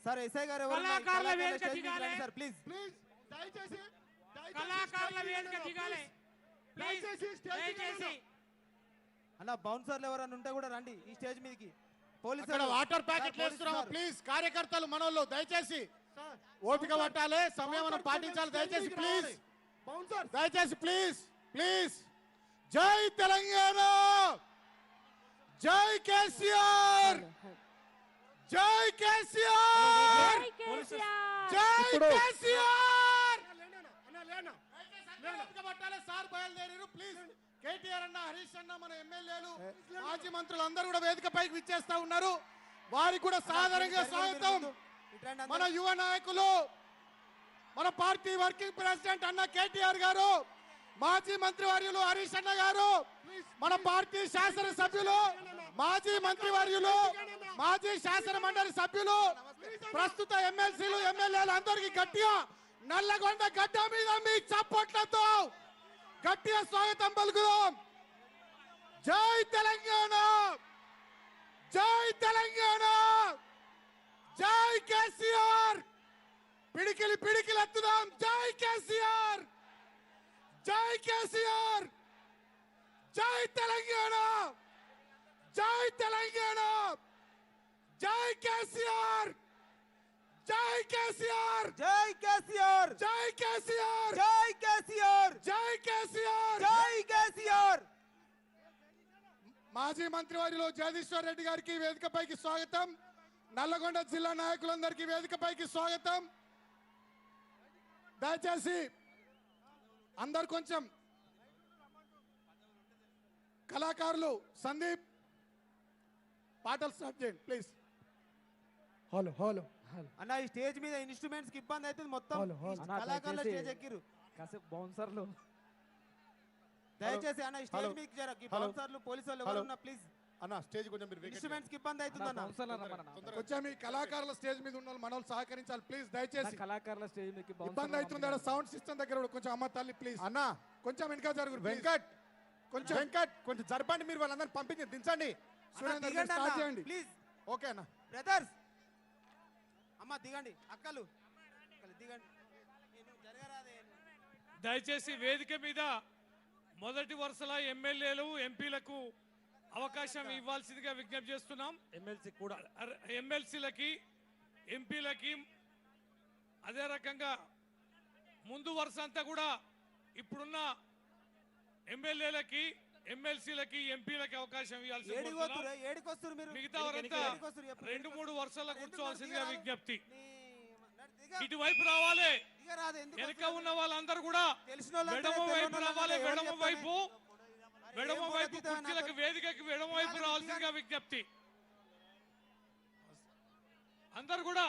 Sir SI గారు కళాకారుల వేదిక దిగాలి సార్ ప్లీజ్ ప్లీజ్ దయచేసి కళాకారుల వేదిక దిగాలి ప్లీజ్ దయచేసి అన్న బౌన్సర్లు ఎవరైనా ఉంటే కూడా రండి ఈ స్టేజ్ మీదకి. ఇక్కడ వాటర్ ప్యాకెట్లు వేస్తున్నాము ప్లీజ్. కార్యకర్తలు మనోళ్ళు దయచేసి ఓపిక పట్టాలి, సమయం మనం పాటించాలి. దయచేసి ప్లీజ్, దయచేసి ప్లీజ్ ప్లీజ్. జై తెలంగాణ, జై కేసీఆర్, జై కేసీఆర్, జై కేసీఆర్. ఓపిక పట్టాలి సార్, బయలుదేరారు ప్లీజ్. కేటీఆర్ అన్న, హరీష్ అన్న, మన ఎమ్మెల్యేలు, మాజీ మంత్రులు అందరూ కూడా వేదిక పైకి విచ్చేస్తా ఉన్నారు. వారికి కూడా సాధారణంగా స్వాగతం. మన యువ నాయకులు, మన పార్టీ వర్కింగ్ ప్రెసిడెంట్ అన్న కేటీఆర్ గారు, మాజీ మంత్రివర్యులు హరీష్ అన్న గారు, మన పార్టీ శాసన సభ్యులు, మాజీ మంత్రివర్యులు, మాజీ శాసన మండలి సభ్యులు, ప్రస్తుత ఎమ్మెల్సీలు, ఎమ్మెల్యేలు అందరికీ గట్టిగా నల్లగొండ గడ్డ మీద మీ చప్పట్లతో గట్టిగా స్వాగతం పలుకుదాం. జై తెలంగాణ, జై తెలంగాణ, జై కేసీఆర్. పిడికిలి పిడికిలి ఎత్తుదాం. జై కేసీఆర్, జై కేసీఆర్, జై తెలంగాణ, జై తెలంగాణ, జై కేసీఆర్, జై కేసీఆర్, జై కేసీఆర్, జై కేసీఆర్, జై కేసీఆర్, జై కేసీఆర్, జై కేసీఆర్. మాజీ మంత్రివర్యులు జగదీశ్వర్ రెడ్డి గారికి వేదికపైకి స్వాగతం. నల్లగొండ జిల్లా నాయకులందరికీ వేదికపైకి స్వాగతం. దయచేసి అందరు కొంచెం కళాకారులు సందీప్ పాటలు స్టార్ట్ చేయండి ప్లీజ్. హలో హలో హలో అన్న ఈ స్టేజ్ మీద ఇన్స్ట్రుమెంట్స్ కి ఇబ్బంది అవుతుంది మొత్తం. కళాకారుల స్టేజ్ ఎక్కిరు. కాసేపు బౌన్సర్లు దయచేసి అన్న ఈ స్టేజ్ మీద జర బౌన్సర్లు పోలీసు వాళ్ళు ఎవరు ఉన్నా ప్లీజ్. అన్న స్టేజ్ కొంచెం మీరు ఇన్స్ట్రుమెంట్స్ కి ఇబ్బంది అవుతుంది అన్న. కొంచెం ఈ కళాకారుల స్టేజ్ మీద ఉన్న మన వాళ్ళు సహకరించాలి ప్లీజ్. దయచేసి కళాకారుల స్టేజ్ మీకు ఇబ్బంది అవుతుంది. సౌండ్ సిస్టమ్ దగ్గర కూడా కొంచెం అమ్మ తల్లి ప్లీజ్. అన్న కొంచెం వెనక జరుగు. వెంకట్ కొంచెం వెంకట్ కొంచెం జరపండి. మీరు వాళ్ళందరినీ పంపించి దించండి. స్టార్ట్ చేయండి ప్లీజ్. ఓకే అన్న. బ్రదర్స్ అమ్మ దిగండి, అక్కలు దిగండి. దయచేసి వేదిక మీద మొదటి వరుసల ఎమ్మెల్యేలు ఎంపీలకు అవకాశం ఇవ్వాల్సిందిగా విజ్ఞప్తి చేస్తున్నాం. ఎమ్మెల్సీ కూడా ఎమ్మెల్సీలకి ఎంపీలకి అదే రకంగా ముందు వరుస అంతా కూడా ఇప్పుడున్న ఎమ్మెల్యేలకి ఎమ్మెల్సీలకి ఎంపీలకి అవకాశం ఇవ్వాల్సి మిగతా వారంతా 2-3 వరుసల్లో కూర్చోవాల్సిందిగా విజ్ఞప్తి. ఇటువైపు రావాలి. వెనక ఉన్న వాళ్ళందరూ కూడా వెడమ వైపు రావాలి. వెడమ వైపు కుర్చీలకు వేదికకి వెడమ వైపు రావాల్సిందిగా విజ్ఞప్తి. అందరు కూడా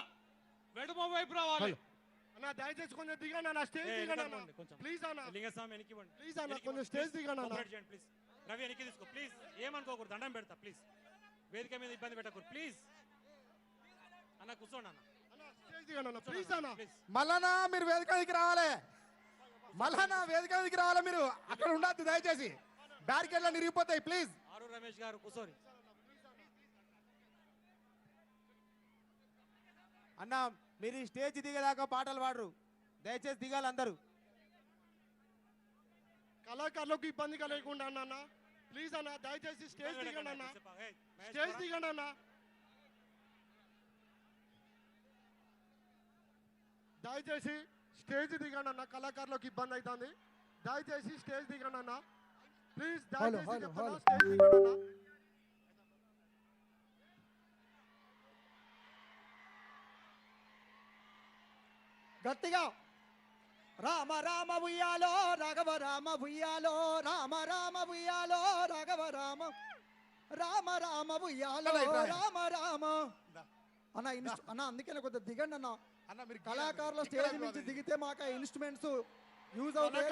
వెడమ వైపు రావాలి. అన్న దయచేసి కొంచెం దిగండి అన్న. స్టేజ్ దిగండి అన్న ప్లీజ్. అన్న లింగస్వామి వెనక్కి ఇవ్వండి ప్లీజ్ అన్న. కొంచెం స్టేజ్ దిగండి అన్న. ప్లీజ్. రవి వెనక్కి తీసుకో ప్లీజ్. ఏమనుకోకూడదు, దండం పెడతా ప్లీజ్. వేదిక మీద ఇబ్బంది పెట్టకూడదు ప్లీజ్. అన్న కూర్చోండి అన్న. స్టేజ్ దిగండి అన్న ప్లీజ్ అన్న. మళ్ళా మీరు వేదిక మీదకి రావాలి. మళ్ళా వేదిక మీదకి రావాలి. మీరు అక్కడ ఉండద్దు దయచేసి. బ్యారికేడ్లు నిరిగిపోతాయి ప్లీజ్. ఆరు రమేష్ గారు కూర్చోని. అన్న మీరు ఈ స్టేజ్ దిగేదాకా పాటలు పాడరు. దయచేసి దిగాలి అందరూ. కళాకారులకు ఇబ్బంది కలగకుండా అన్న ప్లీజ్ అన్న. దయచేసి స్టేజ్ దిగండి అన్న. స్టేజ్ దిగండి అన్న. దయచేసి స్టేజ్ దిగండి అన్న. కళాకారులకు ఇబ్బంది అవుతుంది. దయచేసి స్టేజ్ దిగండి అన్న ప్లీజ్. దయచేసి స్టేజ్ దిగండి అన్న. గట్టిగా రామ రామ ఉయ్యాలో రాఘవ రామ ఉయ్యాలో రామ రామ ఉయ్యాలో రాఘవ రామ రామ రామ ఉయ్యాలో రామ రామ అన్న. అన్న అందుకనే కొద్దిగా దిగండి అన్న. కళాకారుల స్టేజ్ నుంచి దిగితే మాకు ఇన్స్ట్రుమెంట్స్ యూజ్ అవుతాయి.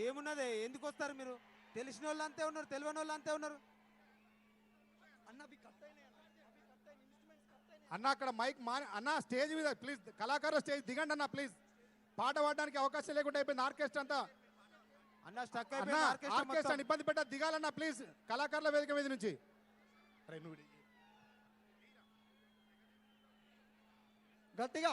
ఏమున్నదే ఎందుకు వస్తారు మీరు? తెలిసిన వాళ్ళు అంతే ఉన్నారు, తెలియని వాళ్ళు అంతే ఉన్నారు. అన్న అక్కడ మైక్ అన్న స్టేజ్ మీద ప్లీజ్. కళాకారుల స్టేజ్ దిగండి అన్న ప్లీజ్. పాట పాడడానికి అవకాశం లేకుండా అయిపోయింది ఆర్కెస్ట్రా అంతా. అన్న స్టక్ అన్న అయిపోయింది ఆర్కెస్ట్రా ఆర్కెస్ట్రా మొత్తం. ఇబ్బంది పెట్ట దిగాలన్నా ప్లీజ్, కళాకారుల వేదిక మీద నుంచి. గట్టిగా